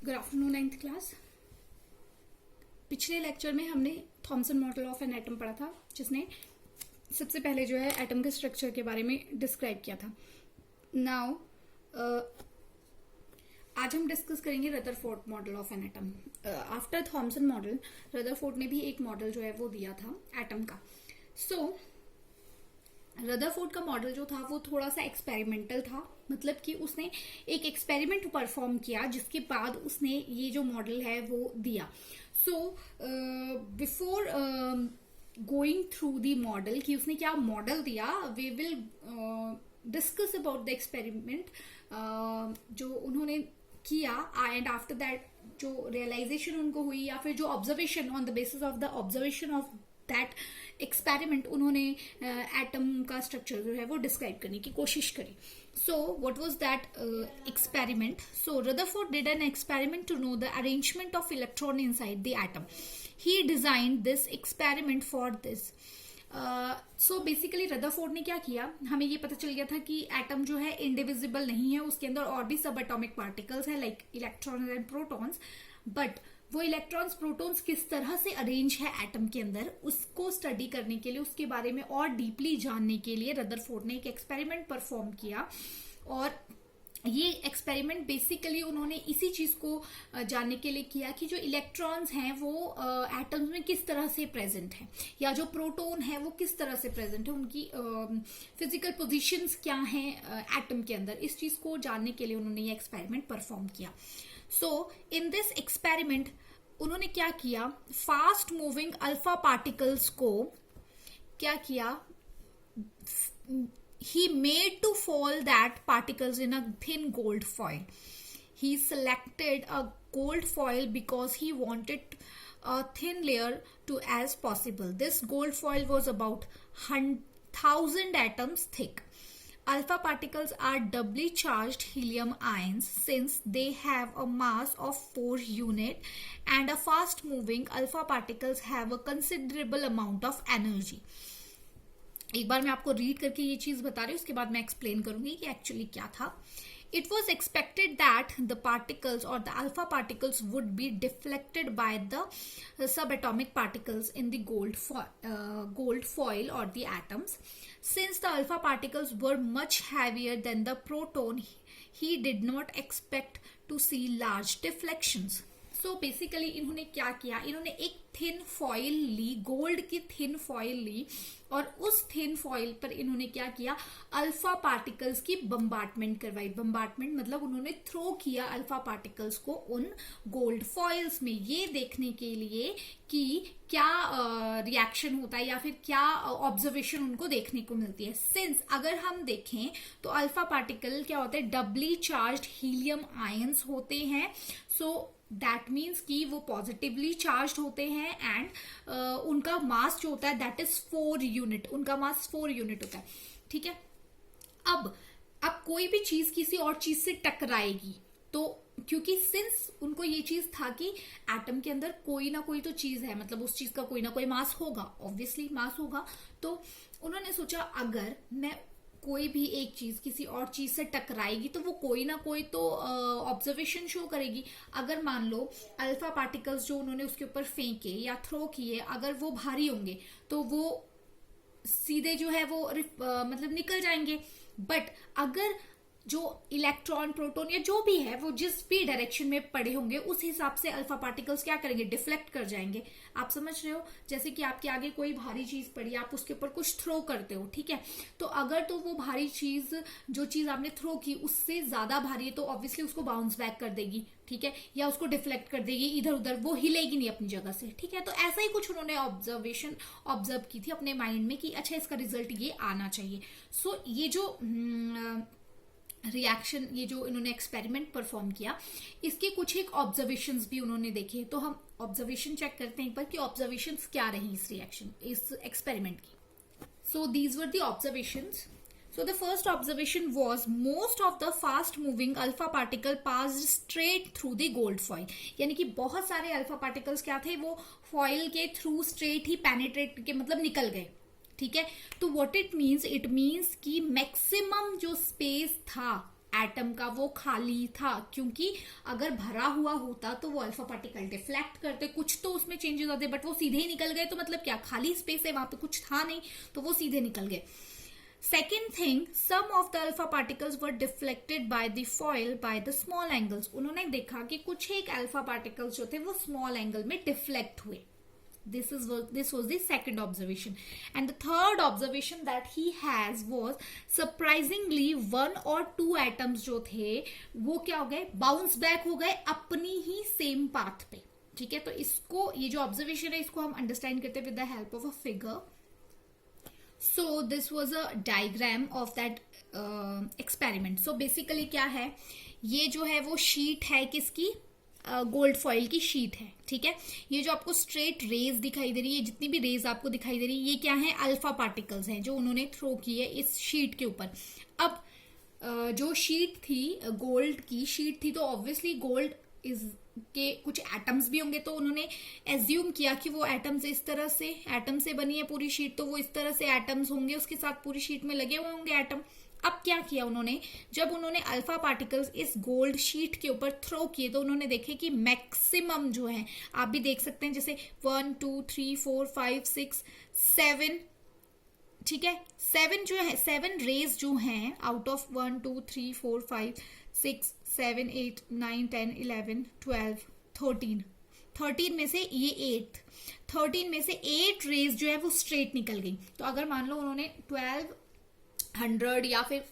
Good afternoon 9th class. पिछले lecture में हमने Thompson model of an atom पढ़ा था, जिसने सबसे पहले जो है एटम के स्ट्रक्चर के बारे में डिस्क्राइब किया था। नाउ आज हम डिस्कस करेंगे Rutherford model of an atom. After Thompson model Rutherford ने भी एक मॉडल जो है वो दिया था एटम का। सो रदरफोर्ड का मॉडल जो था वो थोड़ा सा एक्सपेरिमेंटल था, मतलब कि उसने एक एक्सपेरिमेंट परफॉर्म किया जिसके बाद उसने ये जो मॉडल है वो दिया। So before going through the model कि उसने क्या मॉडल दिया, we will discuss about the experiment जो उन्होंने किया, एंड आफ्टर दैट जो रियलाइजेशन उनको हुई या फिर जो observation, on the basis of the observation of that experiment उन्होंने एटम का स्ट्रक्चर जो है वो डिस्क्राइब करने की कोशिश करी। So what was that experiment? So Rutherford did an experiment to know the arrangement of electron inside the atom. He designed this experiment for this. So basically Rutherford ने क्या किया, हमें ये पता चल गया था कि एटम जो है इंडिविजिबल नहीं है, उसके अंदर और भी सब एटॉमिक पार्टिकल्स हैं like electrons and protons, but वो इलेक्ट्रॉन्स प्रोटॉन्स किस तरह से अरेंज है एटम के अंदर, उसको स्टडी करने के लिए, उसके बारे में और डीपली जानने के लिए रदरफोर्ड ने एक एक्सपेरिमेंट परफॉर्म किया। और ये एक्सपेरिमेंट बेसिकली उन्होंने इसी चीज को जानने के लिए किया कि जो इलेक्ट्रॉन्स हैं वो एटम्स में किस तरह से प्रेजेंट है, या जो प्रोटॉन है वो किस तरह से प्रेजेंट है, उनकी फिजिकल पोजीशंस क्या हैं एटम के अंदर। इस चीज को जानने के लिए उन्होंने ये एक्सपेरिमेंट परफॉर्म किया। सो इन दिस एक्सपेरिमेंट उन्होंने क्या किया, फास्ट मूविंग अल्फा पार्टिकल्स को क्या किया, he made to fall that particles in a thin gold foil. He selected a gold foil because he wanted a thin layer to as possible. This gold foil was about 1,000 atoms thick. Alpha particles are doubly charged helium ions since they have a mass of 4 unit, and a fast moving alpha particles have a considerable amount of energy. एक बार मैं आपको read करके ये चीज बता रही हूँ, उसके बाद मैं एक्सप्लेन करूंगी कि एक्चुअली क्या था। It was expected that the particles or the alpha particles would be deflected by the subatomic particles in the gold foil or the atoms. Since the alpha particles were much heavier than the proton, he did not expect to see large deflections. So basically इन्होंने क्या किया, इन्होंने एक thin foil ली, gold की thin foil ली, और उस thin foil पर इन्होंने क्या किया, अल्फा पार्टिकल्स की बम्बार्टमेंट करवाई। बम्बार्टमेंट मतलब उन्होंने थ्रो किया अल्फा पार्टिकल्स को उन गोल्ड फॉइल्स में, ये देखने के लिए कि क्या रिएक्शन होता है या फिर क्या ऑब्जर्वेशन उनको देखने को मिलती है। सिंस अगर हम देखें तो अल्फा पार्टिकल क्या होते हैं, डबली चार्ज्ड हीलियम आयंस होते हैं। सो दैट मीन्स कि वो पॉजिटिवली चार्ज होते हैं, एंड उनका मास जो होता है दैट इज 4 यूनिट, उनका मास 4 यूनिट होता है। ठीक है, अब कोई भी चीज किसी और चीज से टकराएगी तो, क्योंकि सिंस उनको ये चीज था कि एटम के अंदर कोई ना कोई तो चीज है, मतलब उस चीज का कोई ना कोई मास होगा, ऑब्वियसली मास होगा, तो उन्होंने सोचा अगर मैं कोई भी एक चीज किसी और चीज से टकराएगी तो वो कोई ना कोई तो ऑब्जर्वेशन शो करेगी। अगर मान लो अल्फा पार्टिकल्स जो उन्होंने उसके ऊपर फेंके या थ्रो किए, अगर वो भारी होंगे तो वो सीधे जो है वो मतलब निकल जाएंगे, बट अगर जो इलेक्ट्रॉन प्रोटॉन या जो भी है वो जिस भी डायरेक्शन में पड़े होंगे उस हिसाब से अल्फा पार्टिकल्स क्या करेंगे, डिफ्लेक्ट कर जाएंगे। आप समझ रहे हो, जैसे कि आपके आगे कोई भारी चीज पड़ी, आप उसके ऊपर कुछ थ्रो करते हो, ठीक है, तो अगर तो वो भारी चीज, जो चीज आपने थ्रो की उससे ज्यादा भारी है तो ऑब्वियसली उसको बाउंस बैक कर देगी, ठीक है, या उसको डिफ्लेक्ट कर देगी इधर उधर, वो हिलेगी नहीं अपनी जगह से। ठीक है, तो ऐसा ही कुछ उन्होंने ऑब्जर्व की थी अपने माइंड में कि अच्छा इसका रिजल्ट ये आना चाहिए। सो ये जो रिएक्शन, ये जो इन्होंने एक्सपेरिमेंट परफॉर्म किया, इसके कुछ एक ऑब्जर्वेशंस भी उन्होंने देखे। तो हम ऑब्जर्वेशन चेक करते हैं एक बार कि ऑब्जर्वेशंस क्या रही इस रिएक्शन, इस एक्सपेरिमेंट की। So these were the observations. So the first observation was most of the fast moving alpha particle passed straight through the gold foil. यानी कि बहुत सारे अल्फा पार्टिकल्स क्या थे, वो फॉइल के थ्रू स्ट्रेट ही पेनिट्रेट के मतलब निकल गए। ठीक है, तो व्हाट इट मीन्स कि मैक्सिमम जो स्पेस था एटम का वो खाली था, क्योंकि अगर भरा हुआ होता तो वो अल्फा पार्टिकल डिफ्लेक्ट करते, कुछ तो उसमें चेंजेस होते, बट वो सीधे ही निकल गए, तो मतलब क्या, खाली स्पेस है, वहां पे कुछ था नहीं, तो वो सीधे निकल गए. Second thing, some of the alpha particles were deflected by the foil by the small angles. उन्होंने देखा कि कुछ एक अल्फा पार्टिकल्स जो थे वो स्मॉल एंगल में डिफ्लेक्ट हुए. This was the second observation. And the third observation that he has was surprisingly one or two atoms जो थे वो क्या हो गए, बाउंस बैक हो गए अपनी ही सेम पाथ पे. ठीक है, तो इसको, ये जो ऑब्जर्वेशन है इसको हम अंडरस्टैंड करते हैं with the help of a figure. So this was a diagram of that experiment. So basically क्या है, ये जो है वो शीट है किसकी, गोल्ड फॉइल की शीट है. ठीक है, ये जो आपको स्ट्रेट रेज दिखाई दे रही है, जितनी भी रेज आपको दिखाई दे रही है, ये क्या है, अल्फा पार्टिकल्स हैं जो उन्होंने थ्रो किए इस शीट के ऊपर. अब जो शीट थी, गोल्ड की शीट थी, तो ऑब्वियसली गोल्ड इज के कुछ एटम्स भी होंगे, तो उन्होंने एज्यूम किया कि वो एटम्स इस तरह से, एटम से बनी है पूरी शीट, तो वो इस तरह से एटम्स होंगे, उसके साथ पूरी शीट में लगे हुए होंगे एटम. अब क्या किया उन्होंने, जब उन्होंने अल्फा पार्टिकल्स इस गोल्ड शीट के ऊपर थ्रो किए, तो उन्होंने देखे कि मैक्सिमम जो है, आप भी देख सकते हैं, जैसे 1 2 3 4 5 6 7, ठीक है, 7 जो है, 7 रेज जो हैं आउट ऑफ 1 2 3 4 5 6 7 8 9 10 11 12 13 में से ये 13 में से 8 रेज जो है वो स्ट्रेट निकल गई. तो अगर मान लो उन्होंने 1200 या फिर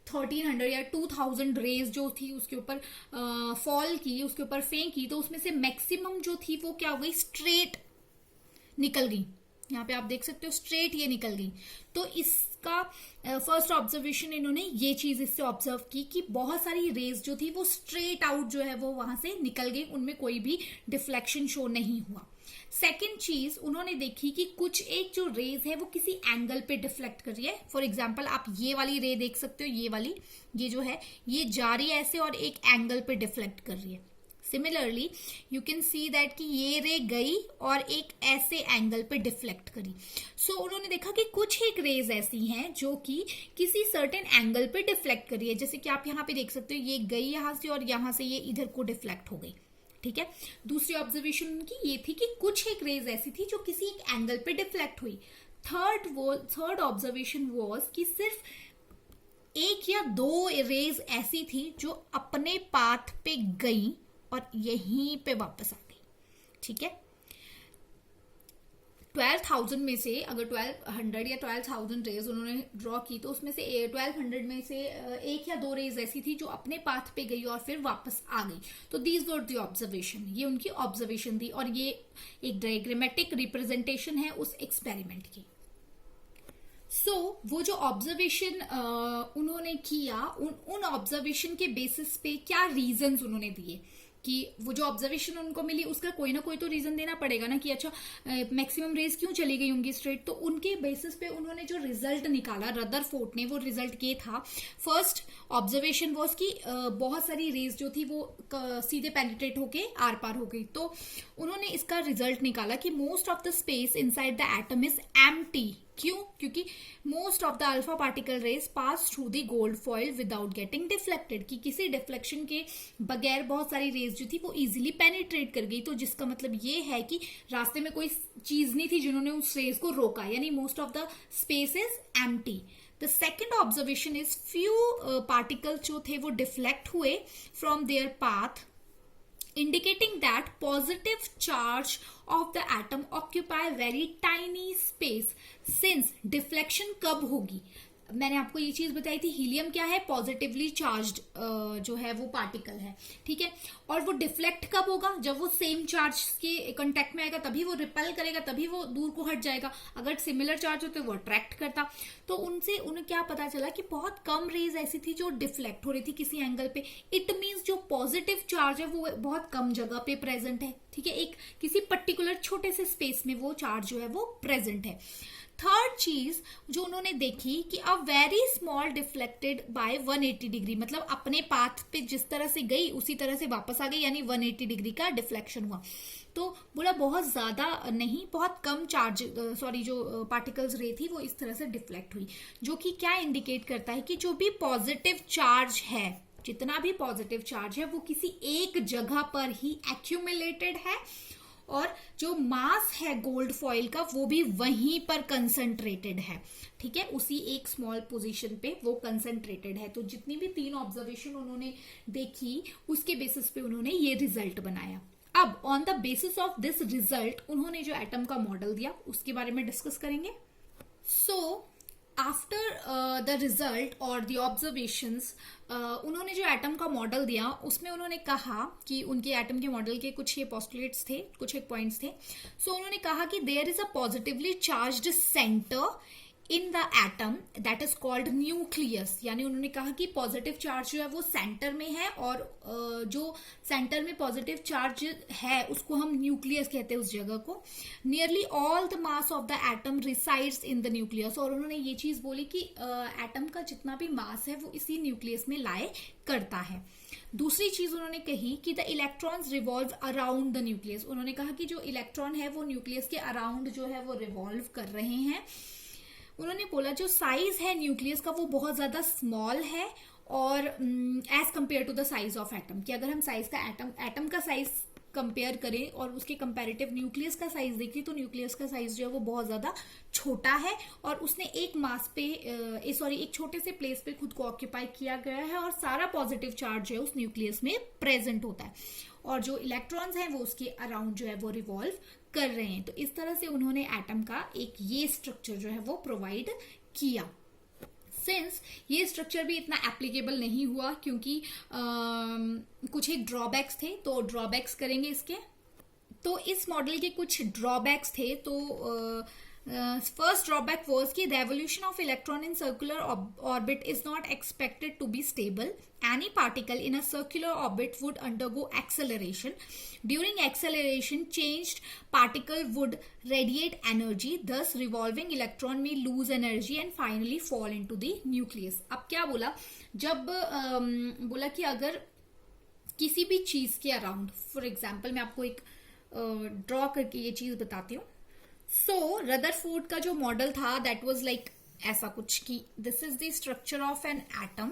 1300 या 2000 रेज जो थी उसके ऊपर फॉल की, उसके ऊपर फेंकी, तो उसमें से मैक्सिमम जो थी वो क्या हो गई, स्ट्रेट निकल गई. यहाँ पे आप देख सकते हो स्ट्रेट ये निकल गई. तो इसका फर्स्ट ऑब्जर्वेशन इन्होंने ये चीज इससे ऑब्जर्व की कि बहुत सारी रेज जो थी वो स्ट्रेट आउट जो है वो वहां से निकल गई, उनमें कोई भी डिफ्लेक्शन शो नहीं हुआ. सेकेंड चीज उन्होंने देखी कि कुछ एक जो रेज है वो किसी एंगल पे डिफ्लेक्ट कर रही है. फॉर एग्जाम्पल आप ये वाली रे देख सकते हो, ये वाली, ये जो है ये जा रही है ऐसे और एक एंगल पे डिफ्लेक्ट कर रही है. Similarly you can see that कि ये रे गई और एक ऐसे एंगल पे डिफ्लेक्ट करी. सो उन्होंने देखा कि कुछ एक रेज ऐसी हैं जो कि किसी सर्टेन एंगल पे डिफ्लेक्ट करी है. जैसे कि आप यहाँ पे देख सकते हो, ये गई यहां से और यहां से ये इधर को डिफ्लेक्ट हो गई. ठीक है, दूसरी ऑब्जर्वेशन उनकी ये थी कि कुछ एक रेज ऐसी थी जो किसी एक एंगल पे डिफ्लेक्ट हुई. थर्ड ऑब्जर्वेशन वॉज कि सिर्फ एक या दो रेज ऐसी थी जो अपने पाथ पे गई और यहीं पे वापस आ गई. ठीक है, 12,000 में से अगर 1200 या 12,000 रेज उन्होंने ड्रॉ की, तो उसमें से 1200 में से एक या दो रेज ऐसी थी जो अपने पाथ पे गई और फिर वापस आ गई. तो दीज वर द ऑब्जर्वेशन, ये उनकी ऑब्जर्वेशन थी और ये एक डायग्रामेटिक रिप्रेजेंटेशन है उस एक्सपेरिमेंट की. वो जो ऑब्जर्वेशन उन्होंने किया, उन ऑब्जर्वेशन के बेसिस पे क्या रीजंस उन्होंने दिए कि वो जो ऑब्जर्वेशन उनको मिली उसका कोई ना कोई तो रीजन देना पड़ेगा ना, कि अच्छा मैक्सिमम रेज क्यों चली गई होंगी स्ट्रेट. तो उनके बेसिस पे उन्होंने जो रिजल्ट निकाला रदरफोर्ड ने, वो रिजल्ट ये था. फर्स्ट ऑब्जर्वेशन वॉज कि बहुत सारी रेज जो थी वो सीधे पेनिट्रेट होके आर पार हो गई. तो उन्होंने इसका रिजल्ट निकाला कि most of the space inside the atom is empty. क्यों? क्योंकि most of the alpha particle rays pass through the gold foil without getting deflected, कि किसी डिफ्लेक्शन के बगैर बहुत सारी रेज जो थी वो इजीली पेनिट्रेट कर गई. तो जिसका मतलब ये है कि रास्ते में कोई चीज नहीं थी जिन्होंने उस रेज को रोका, यानी most of the space is empty. The second observation is few particles जो थे वो डिफ्लेक्ट हुए from there path, indicating that positive charge of the atom occupy very tiny space. Since deflection कब होगी, मैंने आपको ये चीज बताई थी, हीलियम क्या है, पॉजिटिवली चार्ज्ड जो है वो पार्टिकल है. ठीक है, और वो डिफ्लेक्ट कब होगा, जब वो सेम चार्ज के कांटेक्ट में आएगा, तभी वो रिपेल करेगा, तभी वो दूर को हट जाएगा. अगर सिमिलर चार्ज होते वो अट्रैक्ट करता. तो उनसे उन्हें क्या पता चला कि बहुत कम रेज ऐसी थी जो डिफ्लेक्ट हो रही थी किसी एंगल पे. इट मीन्स जो पॉजिटिव चार्ज है वो बहुत कम जगह पे प्रेजेंट है. ठीक है, एक किसी पर्टिकुलर छोटे से स्पेस में वो चार्ज जो है वो प्रेजेंट है. थर्ड चीज जो उन्होंने देखी कि a very small deflected by 180 degree, मतलब अपने पाथ पे जिस तरह से गई उसी तरह से वापस आ गई, यानी 180 डिग्री का डिफ्लेक्शन हुआ. तो बोला बहुत ज्यादा नहीं, बहुत कम चार्ज जो पार्टिकल्स रे थी वो इस तरह से डिफ्लेक्ट हुई, जो कि क्या इंडिकेट करता है कि जो भी पॉजिटिव चार्ज है जितना भी पॉजिटिव चार्ज है वो किसी एक जगह पर ही एक्यूमुलेटेड है, और जो मास है गोल्ड फॉइल का वो भी वहीं पर कंसंट्रेटेड है, ठीक है, उसी एक स्मॉल पोजीशन पे वो कंसंट्रेटेड है। तो जितनी भी 3 ऑब्जर्वेशन उन्होंने देखी उसके बेसिस पे उन्होंने ये रिजल्ट बनाया। अब on the basis of this result उन्होंने जो एटम का मॉडल दिया उसके बारे में डिस्कस करेंगे। सो आफ्टर द रिजल्ट और द ऑब्जर्वेशंस, उन्होंने जो एटम का मॉडल दिया उसमें उन्होंने कहा कि उनके एटम के मॉडल के कुछ ये पोस्टुलेट्स थे, कुछ एक पॉइंट्स थे। सो उन्होंने कहा कि there is a positively charged centre in the atom that is called nucleus, यानी उन्होंने कहा कि पॉजिटिव चार्ज जो है वो सेंटर में है, और जो सेंटर में पॉजिटिव चार्ज है उसको हम न्यूक्लियस कहते हैं उस जगह को। Nearly all the mass of the atom resides in the nucleus, और उन्होंने ये चीज बोली कि एटम का जितना भी मास है वो इसी न्यूक्लियस में लाए करता है। दूसरी चीज उन्होंने कही कि the electrons revolve around the nucleus, उन्होंने कहा कि जो इलेक्ट्रॉन है वो न्यूक्लियस के अराउंड जो है वो रिवॉल्व कर रहे हैं। उन्होंने बोला जो साइज है न्यूक्लियस का वो बहुत ज्यादा स्मॉल है, और as compare to the size of atom, कि अगर हम साइज का एटम का साइज कंपेयर करें और उसके कंपैरेटिव न्यूक्लियस का साइज देखें तो न्यूक्लियस का साइज जो है वो बहुत ज्यादा छोटा है, और उसने एक मास पे एक छोटे से प्लेस पे खुद को ऑक्यूपाई किया गया है, और सारा पॉजिटिव चार्ज जो है उस न्यूक्लियस में प्रेजेंट होता है, और जो इलेक्ट्रॉन्स हैं वो उसके अराउंड जो है वो रिवॉल्व कर रहे हैं। तो इस तरह से उन्होंने एटम का एक ये स्ट्रक्चर जो है वो प्रोवाइड किया। सिंस ये स्ट्रक्चर भी इतना एप्लीकेबल नहीं हुआ क्योंकि कुछ एक ड्रॉबैक्स थे, तो ड्रॉबैक्स करेंगे इसके। तो इस मॉडल के कुछ ड्रॉबैक्स थे। तो first drawback was कि the evolution of electron in circular orbit is not expected to be stable. Any particle in a circular orbit would undergo acceleration. During acceleration, changed particle would radiate energy. Thus, revolving electron may lose energy and finally fall into the nucleus. अब क्या बोला, जब बोला कि अगर किसी भी चीज के अराउंड, फॉर एग्जाम्पल मैं आपको एक ड्रॉ करके ये चीज बताती हूँ। सो रदरफोर्ड का जो मॉडल था दैट वाज लाइक ऐसा कुछ कि this is the structure of an atom,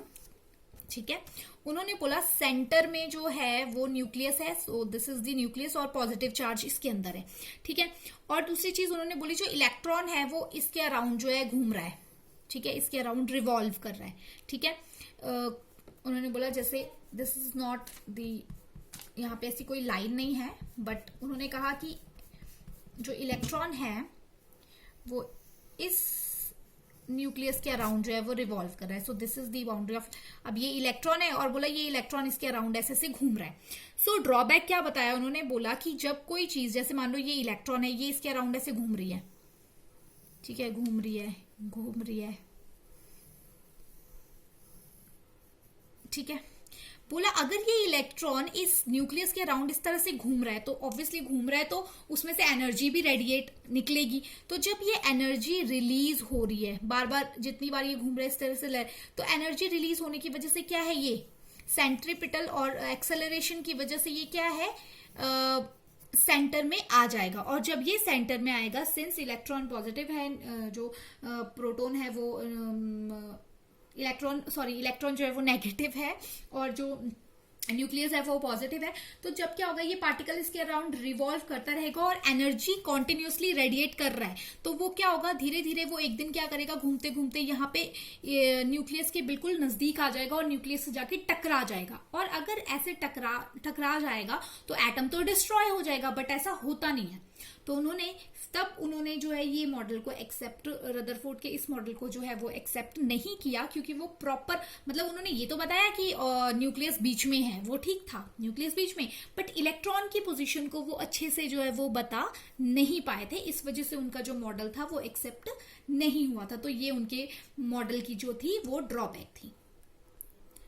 ठीक है। उन्होंने बोला सेंटर में जो है वो न्यूक्लियस है, सो दिस इज द न्यूक्लियस, और पॉजिटिव चार्ज इसके अंदर है, ठीक है। और दूसरी चीज उन्होंने बोली जो इलेक्ट्रॉन है वो इसके अराउंड जो है घूम रहा है, ठीक है, इसके अराउंड रिवॉल्व कर रहा है, ठीक है। उन्होंने बोला जैसे दिस इज नॉट द, यहाँ पे ऐसी कोई लाइन नहीं है, बट उन्होंने कहा कि जो इलेक्ट्रॉन है वो इस न्यूक्लियस के अराउंड जो है वो रिवॉल्व कर रहा है। सो this is the boundary of, अब ये इलेक्ट्रॉन है और बोला ये इलेक्ट्रॉन इसके अराउंड ऐसे से घूम रहा है। सो ड्रॉबैक क्या बताया उन्होंने, बोला कि जब कोई चीज, जैसे मान लो ये इलेक्ट्रॉन है, ये इसके अराउंड ऐसे घूम रही है, ठीक है, घूम रही है, ठीक है। बोला अगर ये इलेक्ट्रॉन इस न्यूक्लियस के अराउंड इस तरह से घूम रहा है, तो ऑब्वियसली घूम रहा है तो उसमें से एनर्जी भी रेडिएट निकलेगी। तो जब ये एनर्जी रिलीज हो रही है, बार बार जितनी बार ये घूम रहा है इस तरह से तो एनर्जी रिलीज होने की वजह से क्या है, ये सेंट्रीपिटल और एक्सेलरेशन की वजह से ये क्या है, सेंटर में आ जाएगा। और जब ये सेंटर में आएगा, सिंस इलेक्ट्रॉन पॉजिटिव है, जो प्रोटॉन है वो इलेक्ट्रॉन जो है वो नेगेटिव है, और जो न्यूक्लियस है वो पॉजिटिव है। तो जब क्या होगा, ये पार्टिकल इसके अराउंड रिवॉल्व करता रहेगा और एनर्जी कॉन्टिन्यूसली रेडिएट कर रहा है, तो वो क्या होगा, धीरे धीरे वो एक दिन क्या करेगा, घूमते घूमते यहाँ पे न्यूक्लियस के बिल्कुल नजदीक आ जाएगा और न्यूक्लियस से जाके टकरा जाएगा। और अगर ऐसे टकरा जाएगा तो एटम तो डिस्ट्रॉय हो जाएगा, बट ऐसा होता नहीं है। तो उन्होंने जो है ये मॉडल को एक्सेप्ट, रदरफोर्ड के इस मॉडल को जो है वो एक्सेप्ट नहीं किया, क्योंकि वो प्रॉपर, मतलब उन्होंने ये तो बताया कि न्यूक्लियस बीच में है, वो ठीक था, न्यूक्लियस बीच में, बट इलेक्ट्रॉन की पोजीशन को वो अच्छे से जो है वो बता नहीं पाए थे, इस वजह से उनका जो मॉडल था वो एक्सेप्ट नहीं हुआ था। तो ये उनके मॉडल की जो थी वो ड्रॉबैक थी।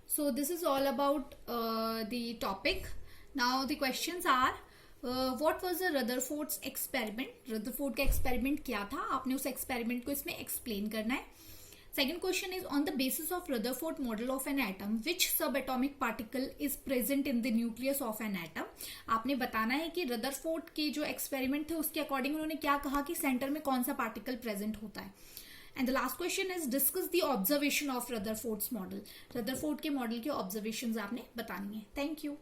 So this is all about the topic. Now the questions are, what was the Rutherford's experiment, Rutherford का एक्सपेरिमेंट क्या था, आपने उस एक्सपेरिमेंट को इसमें एक्सप्लेन करना है। Second question is, on the basis of Rutherford model of an atom which subatomic particle is present in the nucleus of an atom. आपने बताना है कि रदरफोर्ड के जो एक्सपेरिमेंट थे उसके अकॉर्डिंग उन्होंने क्या कहा कि सेंटर में कौन सा पार्टिकल प्रेजेंट होता है। And the last question is discuss the observation of Rutherford's model. Rutherford के मॉडल के ऑब्जर्वेशंस आपने बतानी है। Thank you.